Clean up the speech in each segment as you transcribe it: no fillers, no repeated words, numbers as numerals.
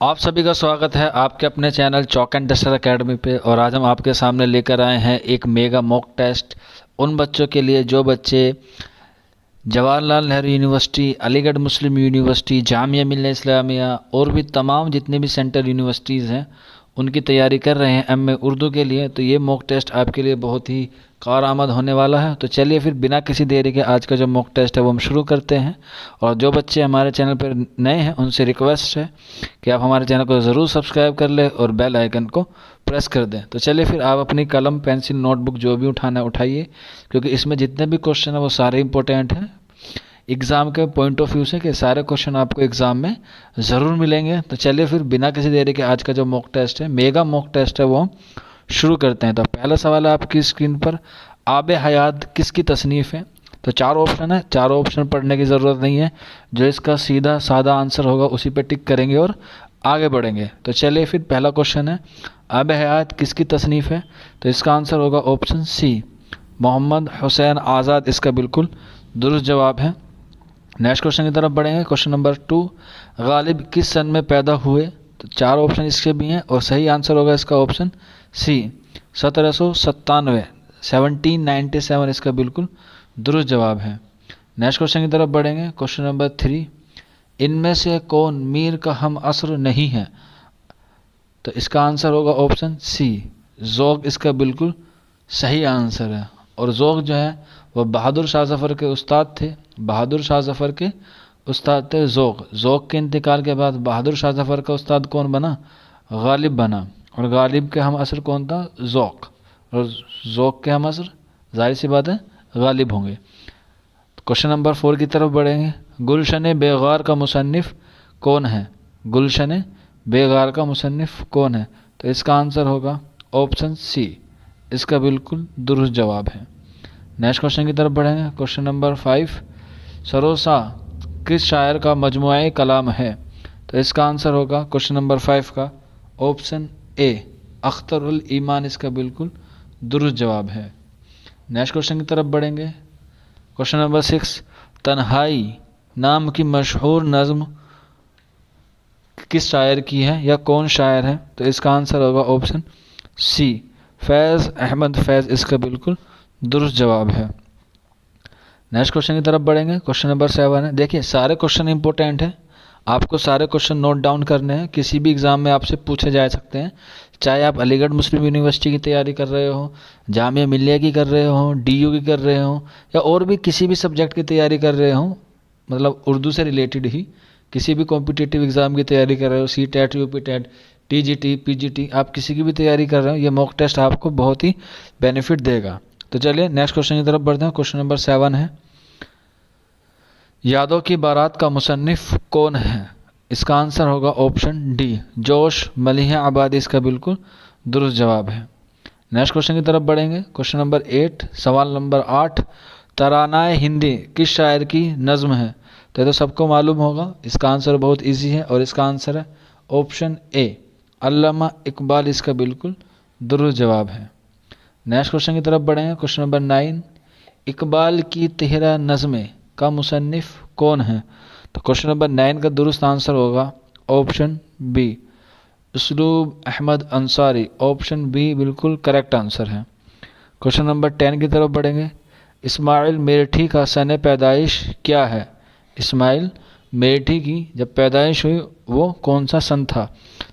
आप सभी का स्वागत है आपके अपने channel chalk and duster academy पे। और आज हम आपके सामने लेकर आए हैं एक मेगा मॉक टेस्ट उन बच्चों के लिए जो बच्चे जवाहरलाल नेहरू यूनिवर्सिटी, अलीगढ़ मुस्लिम यूनिवर्सिटी, जामिया मिल्लिया इस्लामिया और भी तमाम जितने भी सेंट्रल यूनिवर्सिटीज़ हैं उनकी तैयारी कर रहे हैं एमए उर्दू के लिए। तो ये मॉक टेस्ट आपके लिए बहुत ही कारआमद होने वाला है। तो चलिए फिर बिना किसी देरी के आज का जो मॉक टेस्ट है वो हम शुरू करते हैं। और जो बच्चे हमारे चैनल पर नए हैं उनसे रिक्वेस्ट है कि आप हमारे चैनल को ज़रूर सब्सक्राइब कर लें और बेल आइकन को प्रेस कर दें। तो चलिए फिर आप अपनी कलम, पेंसिल, नोटबुक जो भी उठाना है उठाइए, क्योंकि इसमें जितने भी क्वेश्चन हैं वो सारे इंपॉर्टेंट हैं एग्ज़ाम के पॉइंट ऑफ व्यू से, कि सारे क्वेश्चन आपको एग्ज़ाम में ज़रूर मिलेंगे। तो चलिए फिर बिना किसी देरी के आज का जो मॉक टेस्ट है, मेगा मॉक टेस्ट है, वो हम शुरू करते हैं। तो पहला सवाल है आपकी स्क्रीन पर, आब हयात किसकी तसनीफ़ है? तो चार ऑप्शन है, चारों ऑप्शन पढ़ने की ज़रूरत नहीं है। जो इसका सीधा सादा आंसर होगा उसी पे टिक करेंगे और आगे बढ़ेंगे। तो चलिए फिर पहला क्वेश्चन है, आब हयात किसकी तसनीफ़ है? तो इसका आंसर होगा ऑप्शन सी, मोहम्मद हुसैन आज़ाद इसका बिल्कुल दुरुस्त जवाब है। नेक्स्ट क्वेश्चन की तरफ बढ़ेंगे। क्वेश्चन नंबर 2, गालिब किस सन में पैदा हुए? तो चार ऑप्शन इसके भी हैं और सही आंसर होगा इसका ऑप्शन सी, 1797, 1797 इसका बिल्कुल दुरुस्त जवाब है। नेक्स्ट क्वेश्चन की तरफ बढ़ेंगे। क्वेश्चन नंबर 3, इनमें से कौन मीर का हम असर नहीं है? तो इसका आंसर होगा ऑप्शन सी, ज़ौक़ इसका बिल्कुल सही आंसर है। और ज़ौक़ जो है वह बहादुर शाह ज़फ़र के उस्ताद थे, बहादुर शाह ज़फ़र के उस्ताद थे ज़ौक़। ज़ौक़ के इंतकाल के बाद बहादुर शाह ज़फ़र का उस्ताद कौन बना? गालिब बना। और गालिब के हम असर कौन था? ज़ौक़। और ज़ौक़ के हम असर जाहिर सी बात है गालिब होंगे। क्वेश्चन नंबर 4 की तरफ बढ़ेंगे। गुलशन बेगार का मुसन्निफ़ कौन है? गुलशन बेगार का मुसन्निफ़ कौन है? तो इसका आंसर होगा ऑप्शन सी, इसका बिल्कुल दुरुस्त जवाब है। नेक्स्ट क्वेश्चन की तरफ बढ़ेंगे। क्वेश्चन नंबर 5, सरोसा किस शायर का मजमुआ कलाम है? तो इसका आंसर होगा क्वेश्चन नंबर 5 का ऑप्शन ए, अख्तरुल ईमान इसका बिल्कुल दुरुस्त जवाब है। नेक्स्ट क्वेश्चन की तरफ बढ़ेंगे। क्वेश्चन नंबर 6, तन्हाई नाम की मशहूर नज़्म किस शायर की है या कौन शायर है? तो इसका आंसर होगा ऑप्शन सी, फैज़ अहमद फैज़ इसका बिल्कुल दुरुस्त जवाब है। नेक्स्ट क्वेश्चन की तरफ बढ़ेंगे। क्वेश्चन नंबर 7 है। देखिए सारे क्वेश्चन इंपॉर्टेंट हैं, आपको सारे क्वेश्चन नोट डाउन करने हैं, किसी भी एग्ज़ाम में आपसे पूछे जा सकते हैं। चाहे आप अलीगढ़ मुस्लिम यूनिवर्सिटी की तैयारी कर रहे हो, जामिया मिल्लिया की कर रहे हो, डीयू की कर रहे हो, या और भी किसी भी सब्जेक्ट की तैयारी कर रहे हो, मतलब उर्दू से रिलेटेड ही किसी भी कॉम्पिटिटिव एग्ज़ाम की तैयारी कर रहे हो, C TET, UP TET, TGT, PGT, आप किसी की भी तैयारी कर रहे हो, ये मॉक टेस्ट आपको बहुत ही बेनिफिट देगा। तो चलिए नेक्स्ट क्वेश्चन की तरफ बढ़ते हैं। क्वेश्चन नंबर 7 है, यादों की बारात का मुसन्निफ़ कौन है? इसका आंसर होगा ऑप्शन डी, जोश मलिह आबादी इसका बिल्कुल दुरुस्त जवाब है। नेक्स्ट क्वेश्चन की तरफ बढ़ेंगे। क्वेश्चन नंबर 8, सवाल नंबर 8, तरानाए हिंदी किस शायर की नज़्म है? तो सबको मालूम होगा, इसका आंसर बहुत इजी है और इसका आंसर है ऑप्शन ए, अल्लामा इकबाल इसका बिल्कुल दुरुस्त जवाब है। नेक्स्ट क्वेश्चन की तरफ बढ़ेंगे। क्वेश्चन नंबर 9, इकबाल की तिहरा नज़्में का मुसन्निफ़ कौन है? तो क्वेश्चन नंबर 9 का दुरुस्त आंसर होगा option B, Usloob Ahmad Ansari, option B बिल्कुल करेक्ट आंसर है। क्वेश्चन नंबर 10 की तरफ बढ़ेंगे। इस्माइल मेरठी का सन पैदाइश क्या है? इस्माइल मेरठी की जब पैदाइश हुई वो कौन सा सन था?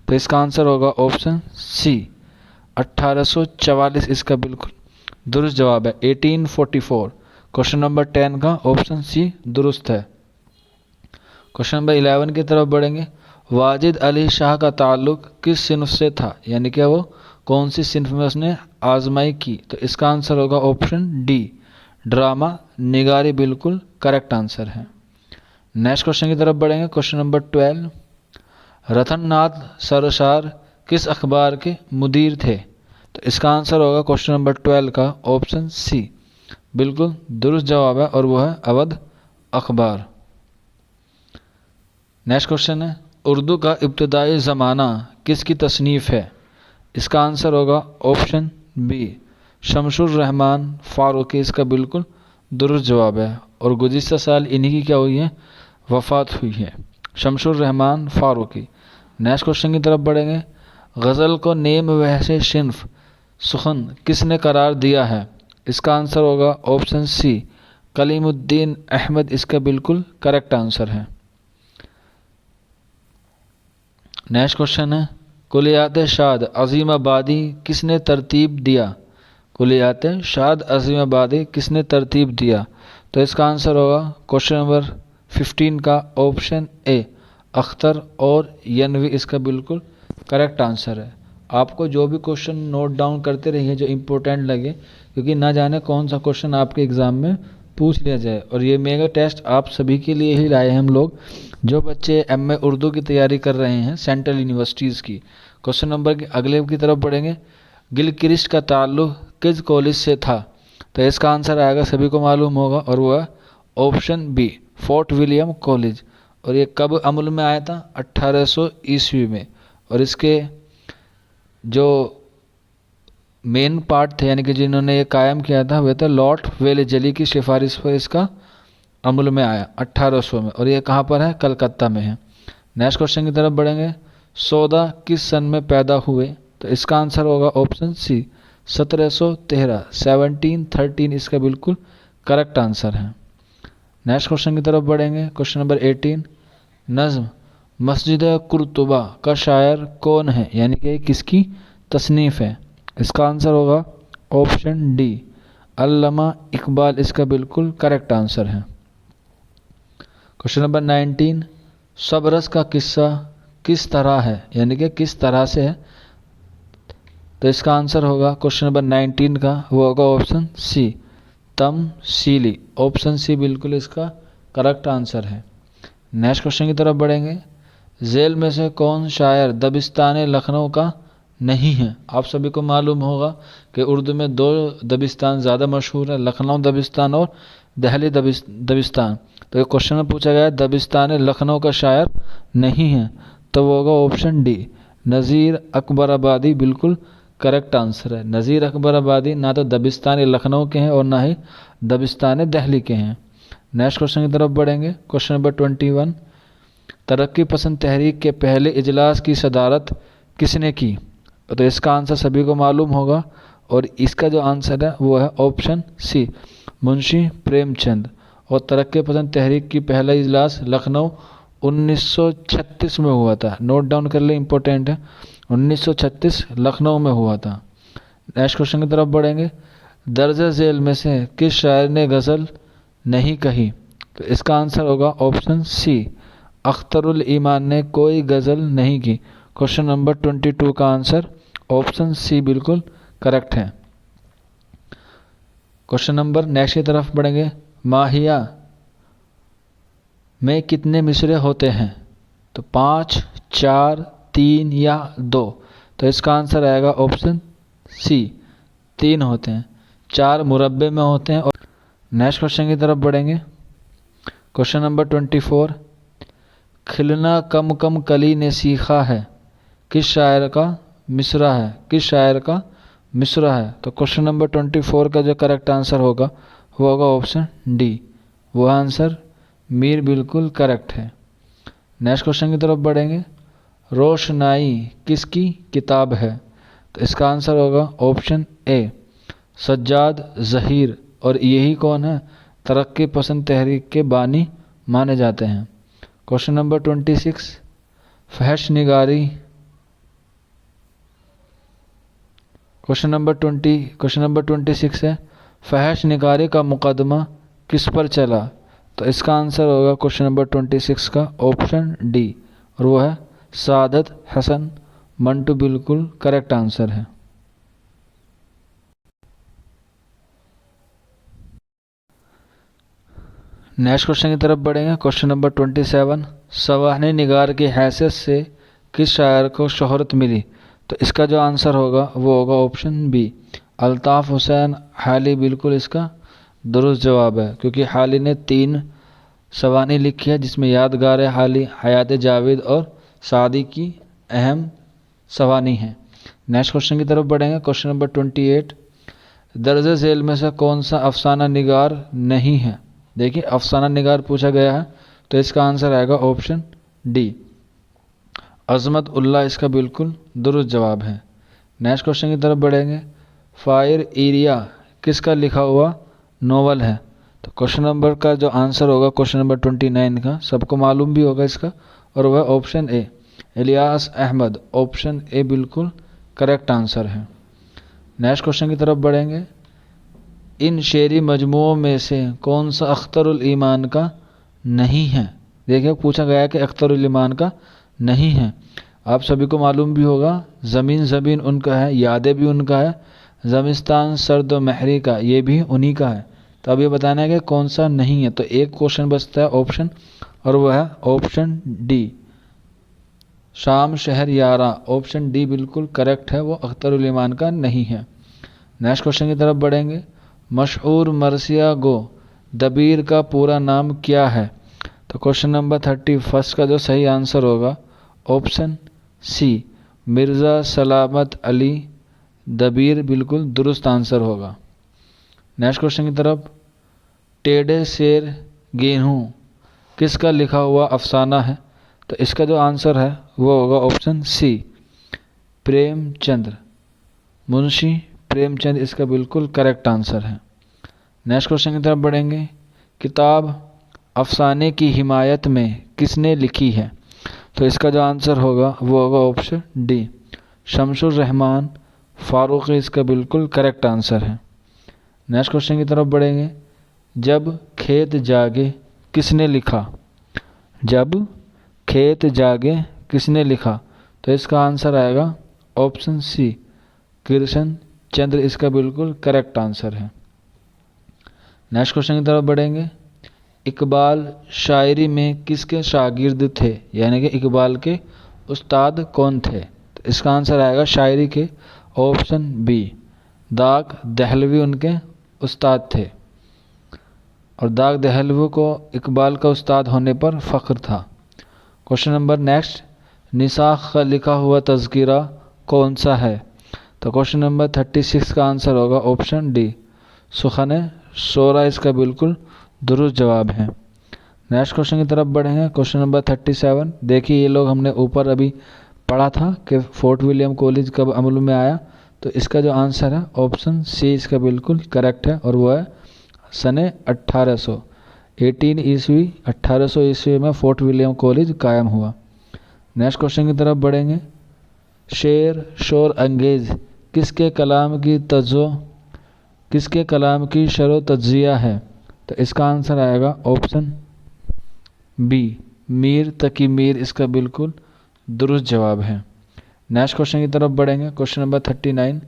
तो इसका आंसर होगा ऑप्शन सी, 1844 इसका बिल्कुल दुरुस्त जवाब है, 1844। क्वेश्चन नंबर 10 का ऑप्शन सी दुरुस्त है। क्वेश्चन नंबर 11 की तरफ बढ़ेंगे। वाजिद अली शाह का ताल्लुक किस सिन्फ से था, यानी कि वो कौन सी सिन्फ में उसने आजमाई की? तो इसका आंसर होगा ऑप्शन डी, ड्रामा निगारी बिल्कुल करेक्ट आंसर है। नेक्स्ट क्वेश्चन की तरफ बढ़ेंगे। क्वेश्चन नंबर 12, रतननाथ सरशार किस अखबार के मुदीर थे? तो इसका आंसर होगा क्वेश्चन नंबर 12 का ऑप्शन सी, बिल्कुल दुरुस्त जवाब है और वो है अवध अखबार। नेक्स्ट क्वेश्चन है, उर्दू का इब्तदाई ज़माना किसकी तसनीफ़ है? इसका आंसर होगा ऑप्शन बी, शमसुर रहमान फ़ारूक़ी इसका बिल्कुल दुरुस्त जवाब है। और गुज़िश्ता साल इन्हीं की क्या हुई है? वफ़ात हुई है, शमसुर रहमान फ़ारूक़ी। नेक्स्ट क्वेश्चन की तरफ बढ़ेंगे। गज़ल को नेम वैसे शिन्फ सुखन किसने करार दिया है? इसका आंसर होगा ऑप्शन सी कलीमुद्दीन अहमद, इसका बिल्कुल करेक्ट आंसर है। नेक्स्ट क्वेश्चन है कुलियात शाद अज़ीमाबादी किसने तरतीब दिया? कुलियात शाद अज़ीमाबादी किसने तरतीब दिया? तो इसका आंसर होगा क्वेश्चन नंबर 15 का ऑप्शन ए अख्तर और यनवी, इसका बिल्कुल करेक्ट आंसर है। आपको जो भी क्वेश्चन नोट डाउन करते रहिए जो इम्पोर्टेंट लगे, क्योंकि ना जाने कौन सा क्वेश्चन आपके एग्ज़ाम में पूछ लिया जाए। और ये मेगा टेस्ट आप सभी के लिए ही लाए हैं हम लोग, जो बच्चे एमए उर्दू की तैयारी कर रहे हैं सेंट्रल यूनिवर्सिटीज़ की। क्वेश्चन नंबर के अगले की तरफ बढ़ेंगे। गिलक्रिस्ट का ताल्लुक़ किस कॉलेज से था? तो इसका आंसर आएगा, सभी को मालूम होगा, और वह option B Fort William College. और ये कब अमल में आया था? 1800 ईस्वी में। और इसके जो मेन पार्ट थे, यानी कि जिन्होंने ये कायम किया था, वे थे लॉर्ड वेलेजली की सिफारिश पर इसका अमल में आया 1800 में। और ये कहाँ पर है? कलकत्ता में है। नेक्स्ट क्वेश्चन की तरफ बढ़ेंगे। सौदा किस सन में पैदा हुए? तो इसका आंसर होगा ऑप्शन सी 1713, 1713, इसका बिल्कुल करेक्ट आंसर है। नेक्स्ट क्वेश्चन की तरफ बढ़ेंगे। क्वेश्चन नंबर 18, नज़्म मस्जिद कुर्तुबा का शायर कौन है? यानी कि किसकी तसनीफ़ है? इसका आंसर होगा ऑप्शन डी अल्लामा इकबाल, इसका बिल्कुल करेक्ट आंसर है। क्वेश्चन नंबर 19, सबरस का किस्सा किस तरह है? यानी कि किस तरह से है? तो इसका आंसर होगा क्वेश्चन नंबर 19 का, वो होगा ऑप्शन सी तमसीली, ऑप्शन सी बिल्कुल इसका करेक्ट आंसर है। नेक्स्ट क्वेश्चन की तरफ बढ़ेंगे। झेल में से कौन शायर दबिस्तान लखनऊ का नहीं है? आप सभी को मालूम होगा कि उर्दू में दो दबिस्तान ज़्यादा मशहूर है, लखनऊ दबिस्तान और दहली दबिस्तान। तो ये क्वेश्चन में पूछा गया है दबिस्तान लखनऊ का शायर नहीं है, तो वो होगा ऑप्शन डी नज़ीर अकबराबादी, बिल्कुल करेक्ट आंसर है। नज़ीर अकबराबादी ना तो दबिस्तान लखनऊ के हैं और ना ही दबिस्तान दिल्ली के हैं। नेक्स्ट क्वेश्चन की तरफ बढ़ेंगे। क्वेश्चन नंबर 21, तरक्की पसंद तहरीक के पहले इजलास की सदारत किसने की? तो इसका आंसर सभी को मालूम होगा, और इसका जो आंसर है वो है ऑप्शन सी मुंशी प्रेमचंद। और तरक्की पसंद तहरीक की पहला इजलास लखनऊ 1936 में हुआ था। नोट डाउन कर ले, इंपॉर्टेंट है, 1936 लखनऊ में हुआ था। नेक्स्ट क्वेश्चन की तरफ बढ़ेंगे। दर्ज झेल में से किस शायर ने गज़ल नहीं कही? तो इसका आंसर होगा ऑप्शन सी अख्तरुल ईमान ने कोई गज़ल नहीं की। क्वेश्चन नंबर 22 का आंसर ऑप्शन सी बिल्कुल करेक्ट है। क्वेश्चन नंबर नेक्स्ट की तरफ बढ़ेंगे। माहिया में कितने मिसरे होते हैं? तो 5, 4, 3 या 2? तो इसका आंसर आएगा ऑप्शन सी 3 होते हैं, 4 मुरब्बे में होते हैं। और नेक्स्ट क्वेश्चन की तरफ बढ़ेंगे। क्वेश्चन नंबर 24, खिलना कम कम कली ने सीखा है किस शायर का मिसरा है? किस शायर का मिसरा है? तो क्वेश्चन नंबर 24 का जो करेक्ट आंसर होगा वो होगा ऑप्शन डी, वो आंसर मीर, बिल्कुल करेक्ट है। नेक्स्ट क्वेश्चन की तरफ बढ़ेंगे। रोशनाई किसकी किताब है? तो इसका आंसर होगा ऑप्शन ए सज्जाद ज़हीर। और यही कौन है? तरक्की पसंद तहरीक के बानी माने जाते हैं। क्वेश्चन नंबर 26, फहश निगारी क्वेश्चन नंबर 26 है, फहश निगारी का मुकदमा किस पर चला? तो इसका आंसर होगा क्वेश्चन नंबर 26 का ऑप्शन डी, और वो है सादत हसन मंटू, बिल्कुल करेक्ट आंसर है। नेक्स्ट क्वेश्चन की तरफ बढ़ेंगे। क्वेश्चन नंबर 27, सवाहनी निगार की हैसियत से किस शायर को शोहरत मिली? तो इसका जो आंसर होगा वो होगा ऑप्शन बी अल्ताफ़ हुसैन हाली, बिल्कुल इसका दुरुस्त जवाब है, क्योंकि हाली ने 3 सवानी लिखी है, जिसमें यादगार हाली, हयात जावेद और सादी की अहम सवानी है। नेक्स्ट क्वेश्चन की तरफ बढ़ेंगे। क्वेश्चन नंबर 28, दर्ज झेल में से कौन सा अफसाना निगार नहीं है? देखिए अफसाना निगार पूछा गया है, तो इसका आंसर आएगा ऑप्शन डी अजमत उल्लाह इसका बिल्कुल दुरुस्त जवाब है। नेक्स्ट क्वेश्चन की तरफ बढ़ेंगे। फायर एरिया किसका लिखा हुआ नोवेल है? तो क्वेश्चन नंबर का जो आंसर होगा क्वेश्चन नंबर 29 का सबको मालूम भी होगा इसका, और वह option A Ilyas Ahmad. Option A बिल्कुल करेक्ट आंसर है। नेक्स्ट क्वेश्चन की तरफ बढ़ेंगे। इन शेरी मजमुओं में से कौन सा अख्तरुल ईमान का नहीं है? देखिए पूछा गया है कि अख्तरुल ईमान का नहीं है। आप सभी को मालूम भी होगा ज़मीन ज़मीन उनका है, यादें भी उनका है, ज़मिस्तान सर्द व महरी का ये भी उन्हीं का है। तो अब ये बताना है कि कौन सा नहीं है। तो एक क्वेश्चन बचता है ऑप्शन, और वह है ऑप्शन डी शाम शहर यारा। ऑप्शन डी बिल्कुल करेक्ट है, वो अख्तरुल ईमान का नहीं है। नेक्स्ट क्वेश्चन की तरफ बढ़ेंगे। मशहूर मरसिया गो दबीर का पूरा नाम क्या है? तो क्वेश्चन नंबर 31 का जो सही आंसर होगा ऑप्शन सी मिर्ज़ा सलामत अली दबीर बिल्कुल दुरुस्त आंसर होगा। नेक्स्ट क्वेश्चन की तरफ। टेढ़े शेर गेहूँ किसका लिखा हुआ अफसाना है? तो इसका जो आंसर है वो होगा ऑप्शन सी प्रेमचंद्र। मुंशी प्रेमचंद इसका बिल्कुल करेक्ट आंसर है। नेक्स्ट क्वेश्चन की तरफ बढ़ेंगे। किताब अफसाने की हिमायत में किसने लिखी है? तो इसका जो आंसर होगा वो होगा ऑप्शन डी शमसुर रहमान फारूकी इसका बिल्कुल करेक्ट आंसर है। नेक्स्ट क्वेश्चन की तरफ बढ़ेंगे। जब खेत जागे किसने लिखा? जब खेत जागे किसने लिखा? तो इसका आंसर आएगा ऑप्शन सी कृष्ण चंद्र इसका बिल्कुल करेक्ट आंसर है। नेक्स्ट क्वेश्चन की तरफ बढ़ेंगे। इकबाल शायरी में किसके शागिर्द थे? यानी कि इकबाल के उस्ताद कौन थे? तो इसका आंसर आएगा शायरी के ऑप्शन बी दाग दहलवी उनके उस्ताद थे, और दाग दहलवी को इकबाल का उस्ताद होने पर फ़ख्र था। Question number next. निसाख का लिखा हुआ तज़किरा कौन सा है? तो क्वेश्चन नंबर 36 का आंसर होगा ऑप्शन डी सुखन शोरा इसका बिल्कुल दुरुस्त जवाब है। नेक्स्ट क्वेश्चन की तरफ बढ़ेंगे। Question number 37। देखिए ये लोग हमने ऊपर अभी पढ़ा था कि फोर्ट विलियम कॉलेज कब अमल में आया। तो इसका जो आंसर है ऑप्शन सी इसका बिल्कुल करेक्ट है, और वह है सन 1818 ईस्वी 1800 ईस्वी में फोर्ट विलियम कॉलेज कायम हुआ। नेक्स्ट क्वेश्चन की तरफ बढ़ेंगे। शेर शोर अंगेज़ किसके कलाम की शरो तज्जिया है? तो इसका आंसर आएगा ऑप्शन बी मीर तकी मीर इसका बिल्कुल दुरुस्त जवाब है। नेक्स्ट क्वेश्चन की तरफ बढ़ेंगे। Question number 39।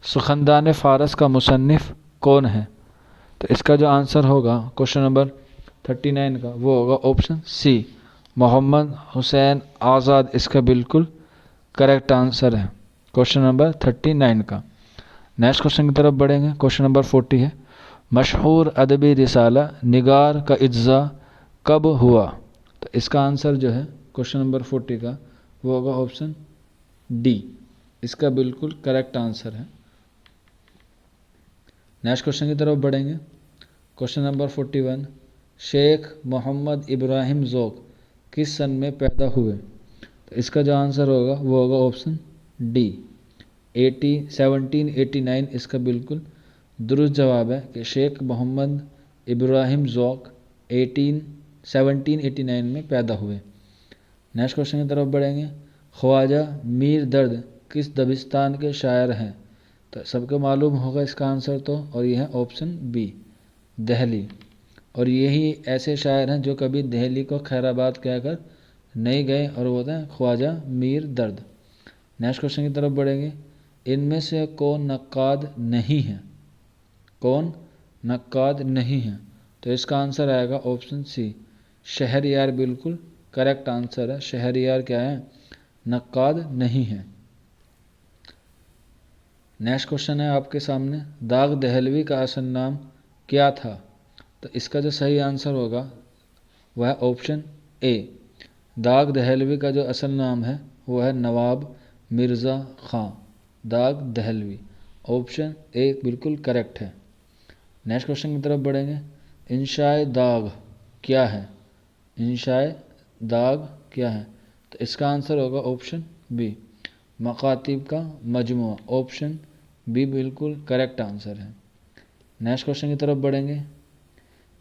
सुखनदान फ़ारस का मुसन्निफ़ कौन है? तो इसका जो आंसर होगा क्वेश्चन नंबर 39 का वो होगा ऑप्शन सी मोहम्मद हुसैन आज़ाद इसका बिल्कुल करेक्ट आंसर है क्वेश्चन नंबर 39 का। नेक्स्ट क्वेश्चन की तरफ बढ़ेंगे। क्वेश्चन नंबर 40 है। मशहूर अदबी रिसाला निगार का इज्ज़ा कब हुआ? तो इसका आंसर जो है क्वेश्चन नंबर 40 का वो होगा ऑप्शन डी इसका बिल्कुल करेक्ट आंसर है। नेक्स्ट क्वेश्चन की तरफ बढ़ेंगे। Question number 41। शेख मोहम्मद इब्राहिम ज़ौक़ किस सन में पैदा हुए? तो इसका जो आंसर होगा वो होगा ऑप्शन डी 1789 इसका बिल्कुल दुरुस्त जवाब है कि शेख मोहम्मद इब्राहिम ज़ौक़ 1789 में पैदा हुए। नेक्स्ट क्वेश्चन की तरफ बढ़ेंगे। ख्वाजा मीर दर्द किस दबिस्तान के शायर हैं? तो सबको मालूम होगा इसका आंसर तो, और यह है ऑप्शन बी दहली, और यही ऐसे शायर हैं जो कभी दहली को खैराबाद कहकर नहीं गए, और वो होते हैं ख्वाजा मीर दर्द। नेक्स्ट क्वेश्चन की तरफ बढ़ेंगे। इनमें से कौन नक्काद नहीं है? कौन नक्काद नहीं है? तो इसका आंसर आएगा ऑप्शन सी शहरयार बिल्कुल करेक्ट आंसर है। शहरयार क्या है? नक्काद नहीं है। नेक्स्ट क्वेश्चन है आपके सामने। दाग दहलवी का असल नाम क्या था? तो इसका जो सही आंसर होगा वह ऑप्शन ए दाग दहलवी का जो असल नाम है वो है नवाब मिर्ज़ा ख़ां। दाग दहलवी ऑप्शन ए बिल्कुल करेक्ट है। नेक्स्ट क्वेश्चन की तरफ बढ़ेंगे। इंशाए दाग क्या है? इंशाए दाग क्या है? तो इसका आंसर होगा ऑप्शन बी, मकातिब का मजमुआ। ऑप्शन बी बिल्कुल करेक्ट आंसर है। नेक्स्ट क्वेश्चन की तरफ बढ़ेंगे।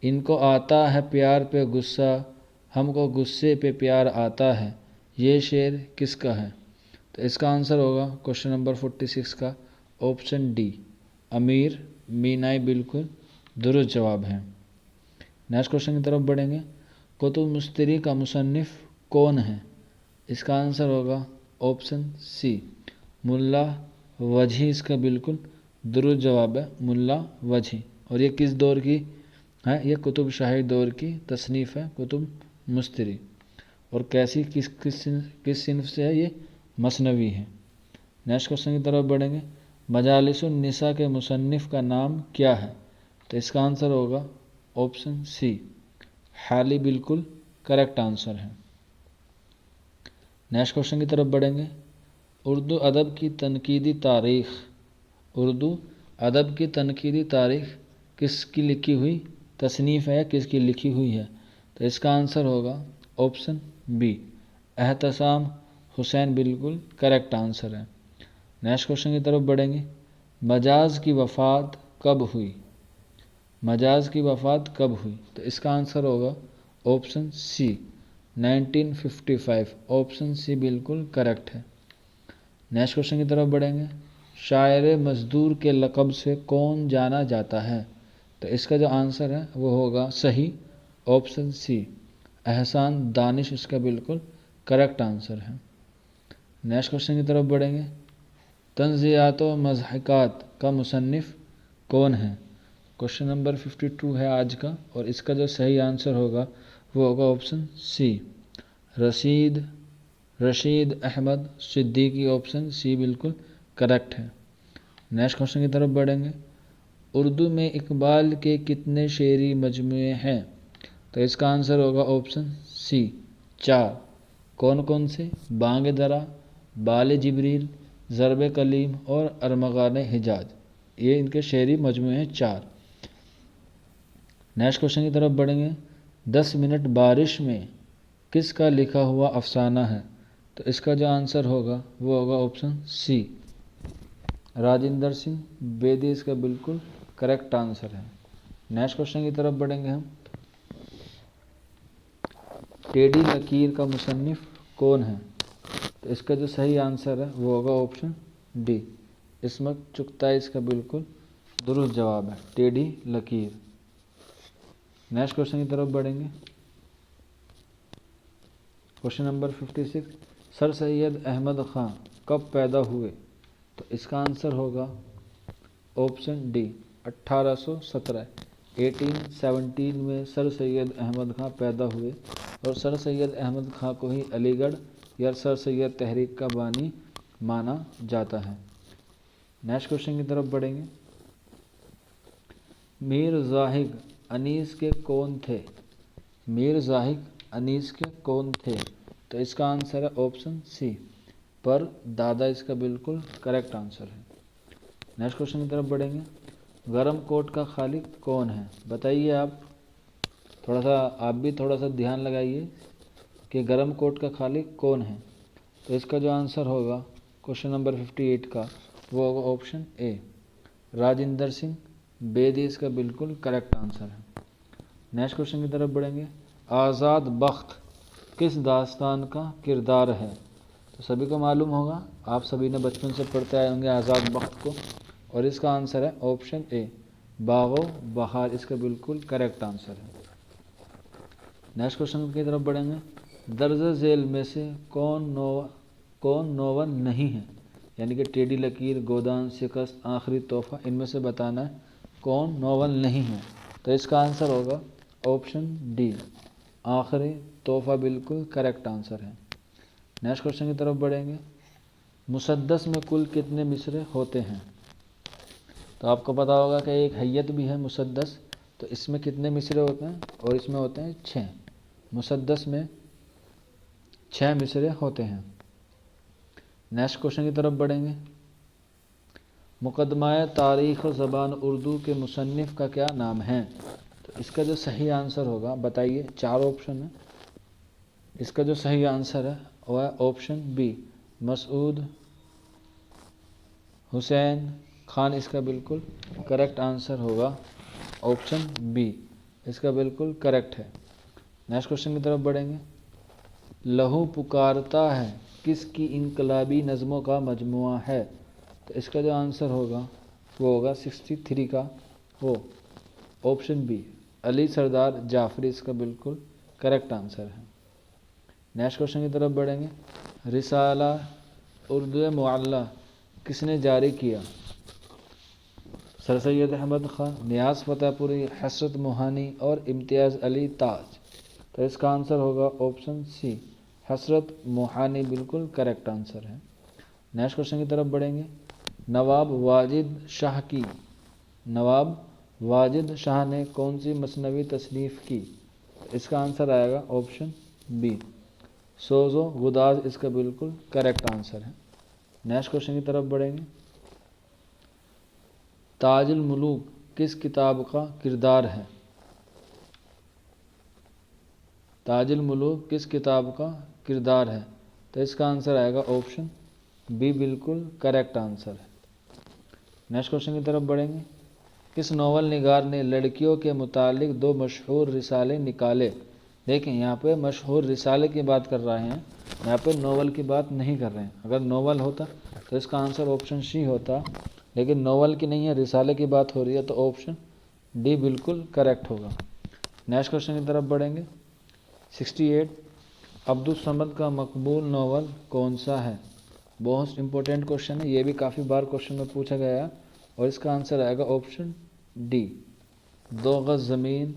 इनको आता है प्यार पे गुस्सा, हमको गुस्से पे प्यार आता है, ये शेर किसका है? तो इसका आंसर होगा क्वेश्चन नंबर 46 का ऑप्शन डी, अमीर मीनाई बिल्कुल दुरुस्त जवाब है। नेक्स्ट क्वेश्चन की तरफ बढ़ेंगे। कुतुब मुस्तरी का मुसन्निफ कौन है? इसका आंसर होगा ऑप्शन सी, मुल्ला वजही इसका बिल्कुल दुरुस्त जवाब है, मुल्ला वजही। और ये किस दौर की है? ये कुतुब शाही दौर की तसनीफ़ है कुतुब मुस्तरी। और कैसी किस सिनफ से है? ये मसनवी है। नेक्स्ट क्वेश्चन की तरफ बढ़ेंगे। मजालिसुन निसा के मुसन्निफ का नाम क्या है? तो इसका आंसर होगा ऑप्शन सी, हाली बिल्कुल करेक्ट आंसर है। नेक्स्ट क्वेश्चन की तरफ बढ़ेंगे। उर्दू अदब की तनकीदी तारीख़, उर्दू अदब की तनकीदी तारीख़ किसकी लिखी हुई तसनीफ़ है या किसकी लिखी हुई है? तो इसका आंसर होगा ऑप्शन बी, एहतसाम हुसैन बिल्कुल करेक्ट आंसर है। नेक्स्ट क्वेश्चन की तरफ बढ़ेंगे। मजाज की वफ़ात कब हुई? मजाज की वफ़ात कब हुई? तो इसका आंसर होगा ऑप्शन सी, 1955। ऑप्शन सी बिल्कुल करेक्ट है। नेक्स्ट क्वेश्चन की तरफ बढ़ेंगे। शायर मजदूर के लक़ब से कौन जाना जाता है? तो इसका जो आंसर है वो होगा सही, ऑप्शन सी, एहसान दानिश इसका बिल्कुल करेक्ट आंसर है। नेक्स्ट क्वेश्चन की तरफ बढ़ेंगे। तंज़ियात व मज़ाहिकात का मुसन्निफ़ कौन है? क्वेश्चन नंबर 52 है आज का, और इसका जो सही आंसर होगा वो होगा option C, Rashid Ahmad Siddiqui. Option C बिल्कुल करेक्ट है। नेक्स्ट क्वेश्चन की तरफ बढ़ेंगे। उर्दू में इकबाल के कितने शेरी मजमुए हैं? तो इसका आंसर होगा ऑप्शन सी, 4। कौन कौन से? बांग दरा, बाल जिब्रील, ज़रब कलीम और अरमगान हिजाज, ये इनके शेरी मजमुए हैं 4। नेक्स्ट क्वेश्चन की तरफ बढ़ेंगे। 10 मिनट बारिश में किसका लिखा हुआ अफसाना है? तो इसका जो आंसर होगा वो होगा ऑप्शन सी, राजिंदर सिंह बेदी इसका बिल्कुल करेक्ट आंसर है। नेक्स्ट क्वेश्चन की तरफ बढ़ेंगे हम। टेढ़ी लकीर का मुसन्निफ कौन है? तो इसका जो सही आंसर है वो होगा ऑप्शन डी, इस्मत चुगताई इसका बिल्कुल दुरुस्त जवाब है, टेढ़ी लकीर। नेक्स्ट क्वेश्चन की तरफ बढ़ेंगे। Question number 56। Sir Syed Ahmad Khan कब पैदा हुए? तो इसका आंसर होगा ऑप्शन डी, 1817। 1817 में सर सैयद अहमद ख़ान पैदा हुए, और सर सैयद अहमद ख़ान को ही अलीगढ़ या सर सैयद तहरीक का बानी माना जाता है। नेक्स्ट क्वेश्चन की तरफ बढ़ेंगे। मीर ज़ाहिद अनीस के कौन थे? मीर ज़ाहिद अनीस के कौन थे? तो इसका आंसर है ऑप्शन सी, पर दादा इसका बिल्कुल करेक्ट आंसर है। नेक्स्ट क्वेश्चन की तरफ बढ़ेंगे। गरम कोट का खालिक कौन है? बताइए आप, आप भी थोड़ा सा ध्यान लगाइए कि गरम कोट का खालिक कौन है। तो इसका जो आंसर होगा क्वेश्चन नंबर 58 का वो होगा ऑप्शन ए, राजिंदर सिंह बेदी इसका बिल्कुल करेक्ट आंसर है। नेक्स्ट क्वेश्चन की तरफ बढ़ेंगे। आज़ाद बख्त किस दास्तान का किरदार है? तो सभी को मालूम होगा, आप सभी ने बचपन से पढ़ते आए होंगे आज़ाद बख्त को, और इसका आंसर है ऑप्शन ए, बागो बहार इसका बिल्कुल करेक्ट आंसर है। नेक्स्ट क्वेश्चन की तरफ बढ़ेंगे। दर्ज झेल में से कौन नोवन नहीं है? यानी कि टेढ़ी लकीर, गोदान, शिकस्त, आखिरी तोहफा, इनमें से बताना है कौन नोवन नहीं है। तो इसका आंसर होगा ऑप्शन डी, आखिरी तोहफा बिल्कुल करेक्ट आंसर है। नेक्स्ट क्वेश्चन की तरफ बढ़ेंगे। मुसद्दस में कुल कितने मिसरे होते हैं? तो आपको पता होगा कि एक हैयत भी है मुसद्दस, तो इसमें कितने मिसरे होते हैं? और इसमें होते हैं 6। मुसद्दस में 6 मिसरे होते हैं। नेक्स्ट क्वेश्चन की तरफ बढ़ेंगे। मुकदमाए तारीख़ ज़बान उर्दू के मुसन्निफ़ का क्या नाम है? तो इसका जो सही आंसर होगा, बताइए, 4 ऑप्शन है। इसका जो सही आंसर है वह है ऑप्शन बी मसूद हुसैन खान। इसका बिल्कुल करेक्ट आंसर होगा ऑप्शन बी, इसका बिल्कुल करेक्ट है। नेक्स्ट क्वेश्चन की तरफ बढ़ेंगे। लहू पुकारता है किसकी इनकलाबी नज़मों का मजमुआ है? तो इसका जो आंसर होगा वो होगा 63 का वो ऑप्शन बी अली सरदार जाफरी, इसका बिल्कुल करेक्ट आंसर है। नेक्स्ट क्वेश्चन की तरफ बढ़ेंगे। रिसाला उर्दू मुअल्ला किसने जारी किया? सर सैयद अहमद ख़ान, नियाज़ फतेहपुरी, हसरत मोहानी और इम्तियाज़ अली ताज। तो इसका आंसर होगा ऑप्शन सी हसरत मोहानी, बिल्कुल करेक्ट आंसर है। नेक्स्ट क्वेश्चन की तरफ बढ़ेंगे। नवाब वाजिद शाह ने कौन सी मसनवी तसनीफ़ की? तो इसका आंसर आएगा ऑप्शन बी सोज़ो गुदाज, इसका बिल्कुल करेक्ट आंसर है। नेक्स्ट क्वेश्चन की तरफ बढ़ेंगे। ताजुल मुलूक किस किताब का किरदार है? ताजुल मुलूक किस किताब का किरदार है? तो इसका आंसर आएगा ऑप्शन बी, बिल्कुल करेक्ट आंसर है। नेक्स्ट क्वेश्चन की तरफ बढ़ेंगे। किस नॉवल निगार ने लड़कियों के मुतालिक 2 मशहूर रिसाले निकाले? देखें यहाँ पे मशहूर रिसाले की बात कर रहे हैं, यहाँ पे नॉवल की बात नहीं कर रहे हैं। अगर नॉवल होता तो इसका आंसर ऑप्शन सी होता, लेकिन नॉवल की नहीं है, रिसाले की बात हो रही है, तो ऑप्शन डी बिल्कुल करेक्ट होगा। नेक्स्ट क्वेश्चन की तरफ बढ़ेंगे। 68 अब्दुल समद का मकबूल नावल कौन सा है? बहुत इंपॉर्टेंट क्वेश्चन है, ये भी काफ़ी बार क्वेश्चन में पूछा गया है और इसका आंसर आएगा ऑप्शन डी 2 गज़ ज़मीन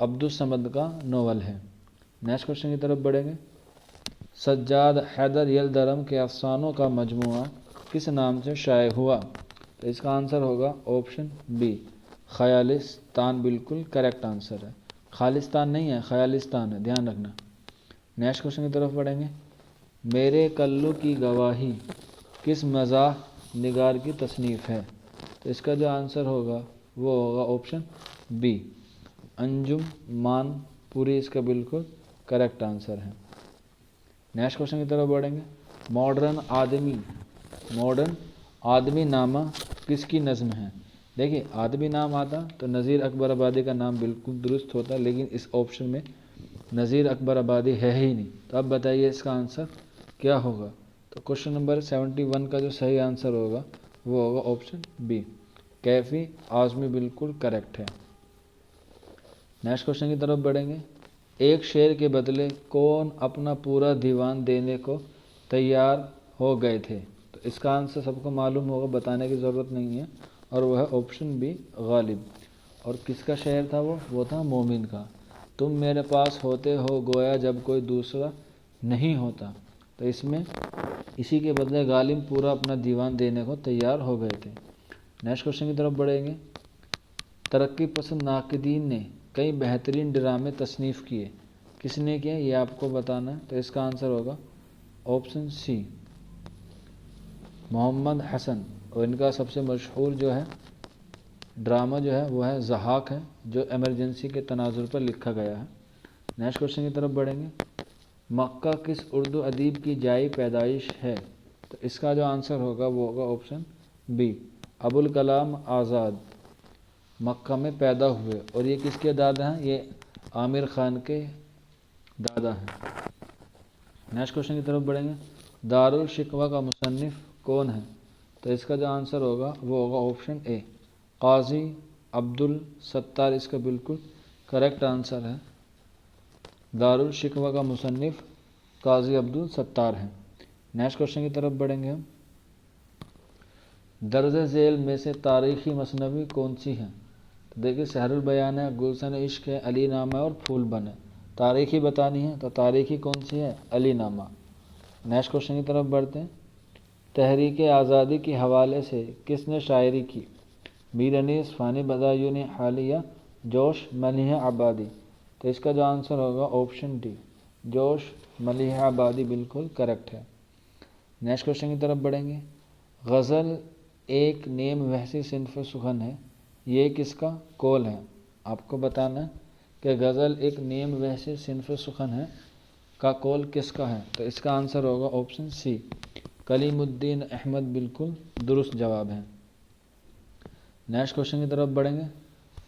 अब्दुल समद का नावल है। नेक्स्ट क्वेश्चन की तरफ बढ़ेंगे। सज्जाद हैदर यलदरम के अफसानों का मजमुआ किस नाम से शाये हुआ? तो इसका आंसर होगा ऑप्शन बी ख़यालिस्तान, बिल्कुल करेक्ट आंसर है। खालिस्तान नहीं है, ख़यालिस्तान है, ध्यान रखना। नेक्स्ट क्वेश्चन की तरफ बढ़ेंगे। मेरे कल्लू की गवाही किस मज़ाह निगार की तसनीफ़ है? तो इसका जो आंसर होगा वो होगा ऑप्शन बी अंजुम मान पूरी, इसका बिल्कुल करेक्ट आंसर है। नेक्स्ट क्वेश्चन की तरफ बढ़ेंगे। मॉडर्न आदमी नामा किसकी नज़म है? देखिए आदमी नाम आता तो नज़ीर अकबर आबादी का नाम बिल्कुल दुरुस्त होता, लेकिन इस ऑप्शन में नज़ीर अकबर आबादी है ही नहीं। तो अब बताइए इसका आंसर क्या होगा? तो क्वेश्चन नंबर 71 का जो सही आंसर होगा वो होगा ऑप्शन बी कैफ़ी आज़मी, बिल्कुल करेक्ट है। नेक्स्ट क्वेश्चन की तरफ बढ़ेंगे। एक शेर के बदले कौन अपना पूरा दीवान देने को तैयार हो गए थे? तो इसका आंसर सबको मालूम होगा, बताने की ज़रूरत नहीं है, और वह है ऑप्शन बी गालिब। और किसका शेर था वो था मोमिन का। तुम मेरे पास होते हो गोया जब कोई दूसरा नहीं होता। तो इसमें इसी के बदले गालिब पूरा अपना दीवान देने को तैयार हो गए थे। नेक्स्ट क्वेश्चन की तरफ बढ़ेंगे। तरक्की पसंद नाक़दीन ने कई बेहतरीन ड्रामे तसनीफ़ किए, किसने किए ये आपको बताना है। तो इसका आंसर होगा ऑप्शन सी मोहम्मद हसन, और इनका सबसे मशहूर जो है ड्रामा जो है वो है ज़हाक है, जो एमरजेंसी के तनाजुर पर लिखा गया है। नेक्स्ट क्वेश्चन की तरफ बढ़ेंगे। मक्का किस उर्दू अदीब की जाई पैदाइश है? तो इसका जो आंसर होगा वो होगा ऑप्शन बी अबुल कलाम आज़ाद मक्का में पैदा हुए, और ये किसके दादा हैं? ये आमिर ख़ान के दादा हैं। नेक्स्ट क्वेश्चन की तरफ बढ़ेंगे। दारुल शिकवा का मुसन्निफ़ कौन है? तो इसका जो आंसर होगा वो होगा ऑप्शन ए काजी अब्दुल सत्तार, इसका बिल्कुल करेक्ट आंसर है। दारुल शिकवा का मुसन्निफ़ काजी अब्दुल सत्तार है। नेक्स्ट क्वेश्चन की तरफ बढ़ेंगे हम। दर्ज झेल में से तारीख़ी मसनवी कौन सी है? तो देखिए सहरुल बयान है, गुलशन इश्क है, अली नामा और फूल बन है। तारीख़ी बतानी है तो तारीख़ी कौन सी है? अली नामा। नेक्स्ट क्वेश्चन की तरफ बढ़ते हैं। तहरीक आज़ादी के हवाले से किसने शायरी की? मीर अनीस, फ़ानी बदायूनी हालिया, जोश मलिह आबादी। तो इसका जो आंसर होगा ऑप्शन डी जोश मलिह आबादी, बिल्कुल करेक्ट है। नेक्स्ट क्वेश्चन की तरफ बढ़ेंगे। गज़ल एक नेम वहसी सिनफ सुखन है, ये किसका कौल है? आपको बताना है कि गज़ल एक नेम वहसी सिनफ सुखन है, का कौल किसका है? तो इसका आंसर होगा ऑप्शन सी, कलीमुद्दीन अहमद, बिल्कुल दुरुस्त जवाब है। नेक्स्ट क्वेश्चन की तरफ बढ़ेंगे।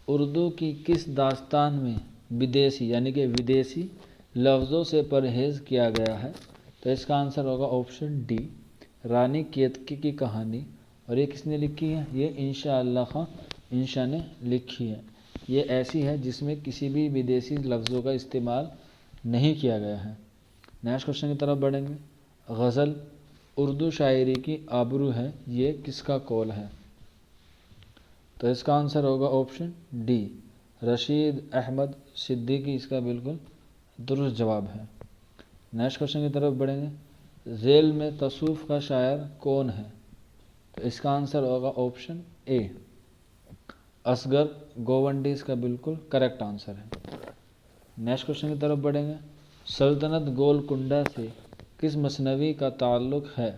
उर्दू की किस दास्तान में विदेशी यानी कि विदेशी लफ्ज़ों से परहेज़ किया गया है? तो इसका आंसर होगा ऑप्शन डी, रानी केतकी की कहानी। और ये किसने लिखी है? ये इंशा अल्लाह खां इंशा ने लिखी है। ये ऐसी है जिसमें किसी भी विदेशी लफ्ज़ों का इस्तेमाल नहीं किया गया है। नेक्स्ट क्वेश्चन की तरफ बढ़ेंगे। गज़ल उर्दू शायरी की आबरू है, ये किसका कौल है? तो इसका आंसर होगा ऑप्शन डी, रशीद अहमद सिद्दीकी, इसका बिल्कुल दुरुस्त जवाब है। नेक्स्ट क्वेश्चन की तरफ बढ़ेंगे। झेल में तसूफ़ का शायर कौन है? तो इसका आंसर होगा ऑप्शन ए, असगर गोवंडी, इसका बिल्कुल करेक्ट आंसर है। नेक्स्ट क्वेश्चन की तरफ बढ़ेंगे। सल्तनत गोलकुंडा से किस मसनवी का ताल्लुक़ है?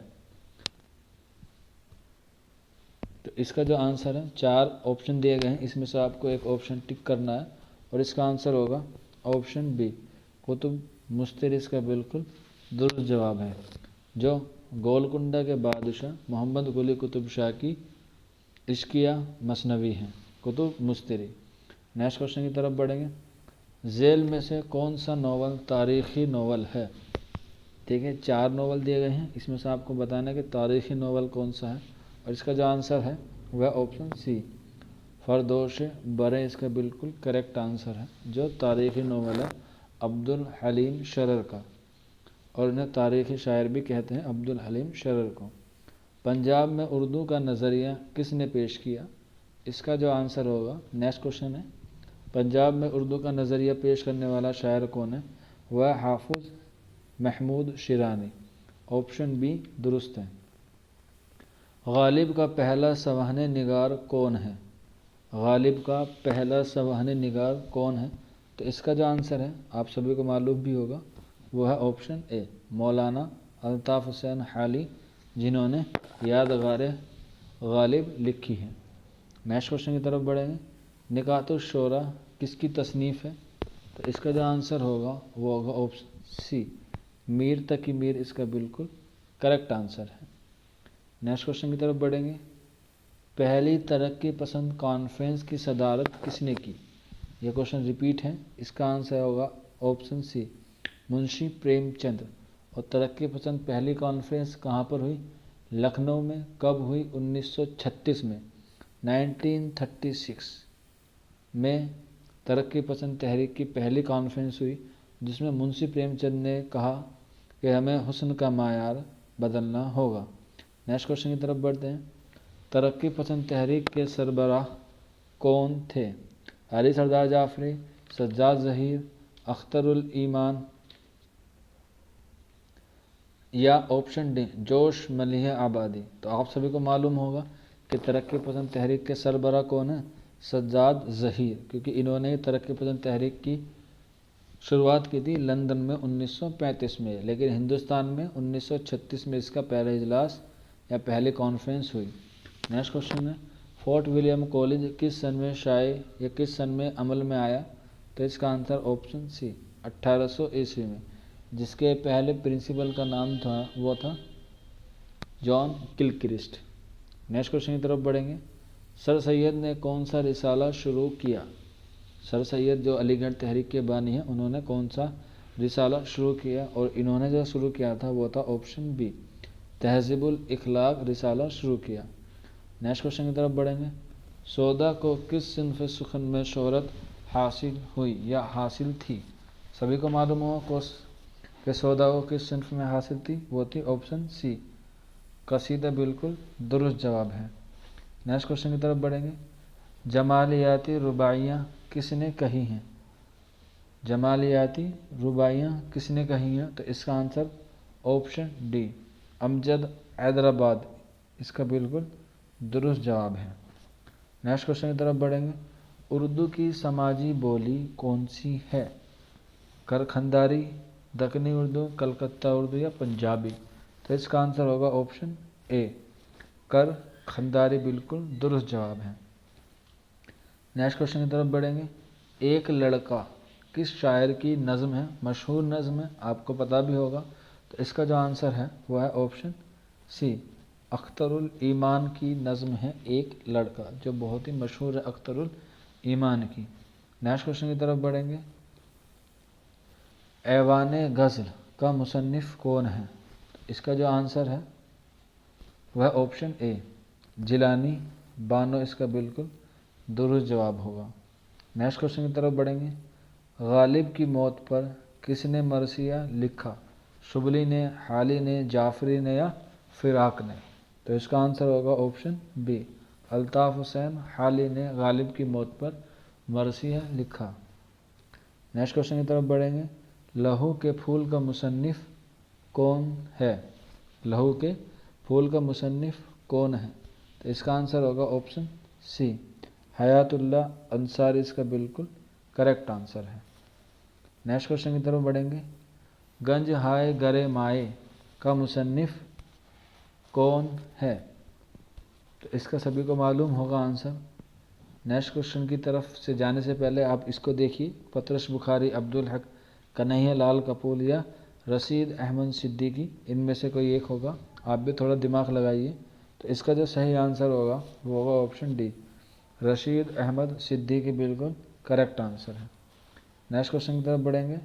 तो इसका जो आंसर है, 4 ऑप्शन दिए गए हैं, इसमें से आपको एक ऑप्शन टिक करना है और इसका आंसर होगा ऑप्शन बी, कुतुब मुस्तिर, इसका बिल्कुल दुरुस्त जवाब है, जो गोलकुंडा के बादशाह मोहम्मद कुली कुतुब शाह की इश्किया मसनवी हैं, कुतुब मुस्तिरी। नेक्स्ट क्वेश्चन की तरफ बढ़ेंगे। झेल में से कौन सा नावल तारीख़ी नावल है? ठीक है, 4 नावल दिए गए हैं, इसमें से आपको बताना है कि तारीख़ी नावल कौन सा है और इसका जो आंसर है वह ऑप्शन सी, फरदोश बरे, इसका बिल्कुल करेक्ट आंसर है, जो तारीख़ी नावल है अब्दुल हलीम शरर का, और इन्हें तारीख़ी शायर भी कहते हैं, अब्दुल हलीम शरर को। पंजाब में उर्दू का नज़रिया किसने पेश किया? इसका जो आंसर होगा, नेक्स्ट क्वेश्चन है, पंजाब में उर्दू का नज़रिया पेश करने वाला शायर कौन है? वह हाफिज़ महमूद शिरानी, ऑप्शन बी दुरुस्त है। गालिब का पहला सवाहने निगार कौन है? गालिब का पहला सवाहने निगार कौन है? तो इसका जो आंसर है, आप सभी को मालूम भी होगा, वो है ऑप्शन ए, मौलाना अल्ताफ़ हुसैन हाली, जिन्होंने यादगार गालिब लिखी है। नेक्स्ट क्वेश्चन की तरफ बढ़ेंगे। निकातुश शोरा किसकी तसनीफ़ है? तो इसका जो आंसर होगा वो होगा ऑप्शन सी, मीर तकी मीर, इसका बिल्कुल करेक्ट आंसर है। नेक्स्ट क्वेश्चन की तरफ बढ़ेंगे। पहली तरक्की पसंद कॉन्फ्रेंस की सदारत किसने की? यह क्वेश्चन रिपीट है, इसका आंसर होगा ऑप्शन सी, मुंशी प्रेमचंद। और तरक्की पसंद पहली कॉन्फ्रेंस कहाँ पर हुई? लखनऊ में। कब हुई? 1936 में, 1936 में तरक्की पसंद तहरीक की पहली कॉन्फ्रेंस हुई, जिसमें मुंशी प्रेमचंद ने कहा कि हमें हुस्न का मायार बदलना होगा। नेक्स्ट क्वेश्चन की तरफ बढ़ते हैं। तरक्की पसंद तहरीक के सरबराह कौन थे? अली सरदार जाफरी, सज्जाद ज़हीर, अख्तरुल ईमान, या ऑप्शन डी, जोश मलिह आबादी। तो आप सभी को मालूम होगा कि तरक्की पसंद तहरीक के सरबराह कौन है? सज्जाद ज़हीर, क्योंकि इन्होंने तरक्की पसंद तहरीक की शुरुआत की थी लंदन में 1935 में, लेकिन हिंदुस्तान में 1936 में इसका पहला इजलास या पहली कॉन्फ्रेंस हुई। नेक्स्ट क्वेश्चन है, फोर्ट विलियम कॉलेज किस सन में शाये या किस सन में अमल में आया? तो इसका आंसर ऑप्शन सी, 1800 ईस्वी में, जिसके पहले प्रिंसिपल का नाम था वो था जॉन किलक्रिस्ट। नेक्स्ट क्वेश्चन की तरफ बढ़ेंगे। सर सैयद ने कौन सा रिसाला शुरू किया? सर सैयद जो अलीगढ़ तहरीक के बानी हैं, उन्होंने कौन सा रिसाला शुरू किया? और इन्होंने जो शुरू किया था वो था ऑप्शन बी, तहज़ीबुल इखलाक रिसाला शुरू किया। नेक्स्ट क्वेश्चन की तरफ बढ़ेंगे। सौदा को किस सिन्फ़ सुखन में शोहरत हासिल हुई या हासिल थी? सभी को मालूम हो कि सौदा को किस सिन्फ़ में हासिल थी, वो थी ऑप्शन सी, कसीदा, बिल्कुल दुरुस्त जवाब है। नेक्स्ट क्वेश्चन की तरफ बढ़ेंगे। जमालियाती रुबाइयाँ किसने कही हैं? जमालियाती रुबाइयाँ किसने कही हैं? तो इसका answer option D, Amjad Hyderabad, इसका बिल्कुल दुरुस्त जवाब है। नेक्स्ट क्वेश्चन की तरफ बढ़ेंगे। उर्दू की समाजी बोली कौन सी है? करखंदारी, दक्कनी उर्दू, कलकत्ता उर्दू या पंजाबी? तो इसका आंसर होगा ऑप्शन ए, करखंदारी, बिल्कुल दुरुस्त जवाब है। नेक्स्ट क्वेश्चन की तरफ बढ़ेंगे। एक लड़का किस शायर की नज़म है, मशहूर नज़म है, आपको पता भी होगा। तो इसका जो आंसर है वो है ऑप्शन सी, अख्तरुल ईमान की नज़म है एक लड़का, जो बहुत ही मशहूर है अख्तरुल ईमान की। नेक्स्ट क्वेश्चन की तरफ बढ़ेंगे। ऐवान गज़ल का मुसन्निफ़ कौन है? तो इसका जो आंसर है वह ऑप्शन ए, जिलानी बानो इसका बिल्कुल दुरुस्त जवाब होगा। नेक्स्ट क्वेश्चन की तरफ बढ़ेंगे। गालिब की मौत पर किसने मरसिया लिखा? शुबली ने, हाली ने, जाफरी ने या फिराक ने? तो इसका आंसर होगा ऑप्शन बी, अल्ताफ़ हुसैन हाली ने गालिब की मौत पर मरसिया लिखा। नेक्स्ट क्वेश्चन की तरफ बढ़ेंगे। लहू के फूल का मुसन्निफ़ कौन है? लहू के फूल का मुसन्निफ़ कौन है? तो इसका आंसर होगा ऑप्शन सी, हयातुल्लाह अंसारी इसका बिल्कुल करेक्ट आंसर है। नेक्स्ट क्वेश्चन की तरफ बढ़ेंगे। गंज हाय गरे माए का मुसन्निफ़ कौन है? तो इसका सभी को मालूम होगा आंसर। नेक्स्ट क्वेश्चन की तरफ से जाने से पहले आप इसको देखिए। पतरस बुखारी, अब्दुल हक, कन्हैया लाल कपूर या रशीद अहमद सिद्दीकी, इनमें से कोई एक होगा। आप भी थोड़ा दिमाग लगाइए। तो इसका जो सही आंसर होगा वो होगा ऑप्शन डी, रशीद अहमद सिद्दीकी बिल्कुल करेक्ट आंसर है। नेक्स्ट क्वेश्चन की तरफ बढ़ेंगे।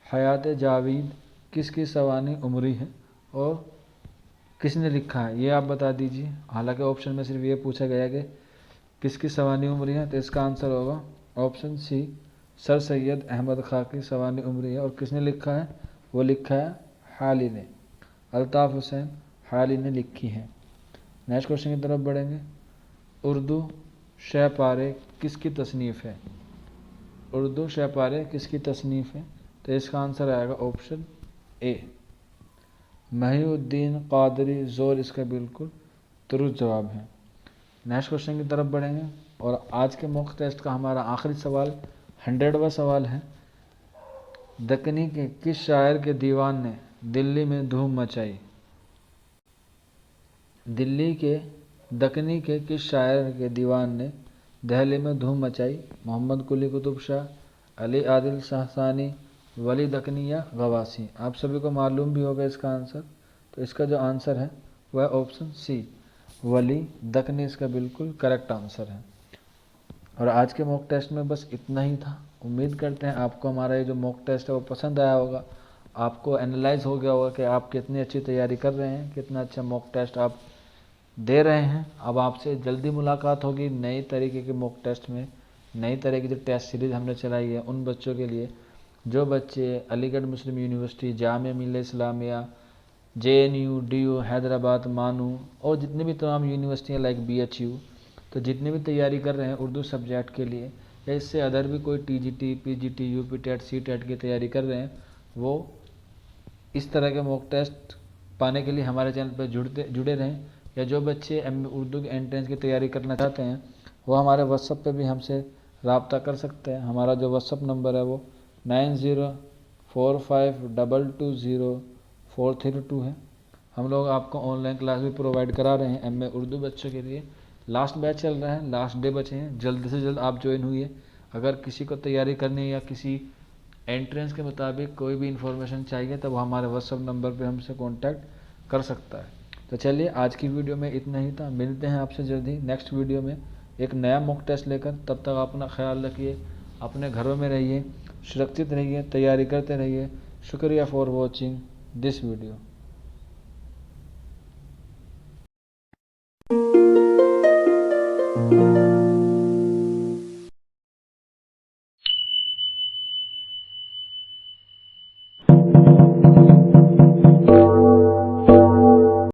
हयात जावेद किसकी सवानी उमरी है और किसने लिखा है, ये आप बता दीजिए। हालांकि ऑप्शन में सिर्फ ये पूछा गया है कि किसकी सवानी उमरी है, तो इसका आंसर होगा option C, sir Syed Ahmad Khan की सवानी उमरी है। और किसने लिखा है? वो लिखा है हाली ने, अल्ताफ़ हुसैन हाली ने लिखी है। नेक्स्ट क्वेश्चन की तरफ बढ़ेंगे। उर्दू शह पारे किसकी तसनीफ़ है? उर्दू शह पारे किसकी तसनीफ़ है? तो इसका आंसर आएगा ऑप्शन ए, महिउद्दीन कादरी ज़ोर इसका बिल्कुल दुरुस्त जवाब है। नेक्स्ट क्वेश्चन की तरफ बढ़ेंगे और आज के मॉक टेस्ट का हमारा आखिरी सवाल 100वां सवाल है। दक्कनी के किस शायर के दीवान ने दिल्ली में धूम मचाई? दक्कनी के किस शायर के दीवान ने दिल्ली में धूम मचाई? मोहम्मद कुली कुतुब शाह, अली आदिल शाहसानी, वली दक्कनी या गवासी? आप सभी को मालूम भी होगा इसका आंसर। तो इसका जो आंसर है वह ऑप्शन सी, वली दक्कनी इसका बिल्कुल करेक्ट आंसर है। और आज के मॉक टेस्ट में बस इतना ही था। उम्मीद करते हैं आपको हमारा ये जो मॉक टेस्ट है वो पसंद आया होगा, आपको एनालाइज हो गया होगा कि आप कितनी अच्छी तैयारी कर रहे हैं, कितना अच्छा मॉक टेस्ट आप दे रहे हैं। अब आपसे जल्दी मुलाकात होगी नई तरीके के मॉक टेस्ट में। नई तरह की जो टेस्ट सीरीज़ हमने चलाई है उन बच्चों के लिए जो बच्चे Aligarh Muslim university, Jamia Millia Islamia, JNU, DU, Hyderabad, Manu और जितनी भी तमाम यूनिवर्सिटियाँ लाइक BHU, तो जितनी भी तैयारी कर रहे हैं उर्दू सब्जेक्ट के लिए या इससे अदर भी कोई TGT, PGT, UP TET, CTET की तैयारी कर रहे हैं, वो इस तरह के मॉक टेस्ट पाने के लिए हमारे चैनल पर जुड़े रहें। या जो बच्चे उर्दू के एंट्रेंस की तैयारी करना चाहते हैं वो हमारे व्हाट्सएप पे भी हमसे रब्ता कर सकते हैं। हमारा जो व्हाट्सएप नंबर है वो 9045220432 है। हम लोग आपको ऑनलाइन क्लास भी प्रोवाइड करा रहे हैं MA उर्दू बच्चों के लिए। लास्ट बैच चल रहा है, लास्ट डे बचे हैं, जल्द से जल्द आप ज्वाइन हुई। अगर किसी को तैयारी करनी है या किसी एंट्रेंस के मुताबिक कोई भी इन्फॉर्मेशन चाहिए तब हमारे व्हाट्सएप नंबर पे हमसे कांटेक्ट कर सकता है। तो चलिए आज की वीडियो में इतना ही था। मिलते हैं आपसे जल्दी नेक्स्ट वीडियो में एक नया मॉक टेस्ट लेकर। तब तक अपना ख्याल रखिए, अपने घरों में रहिए, सुरक्षित रहिए, तैयारी करते रहिए। शुक्रिया फॉर वॉचिंग दिस वीडियो।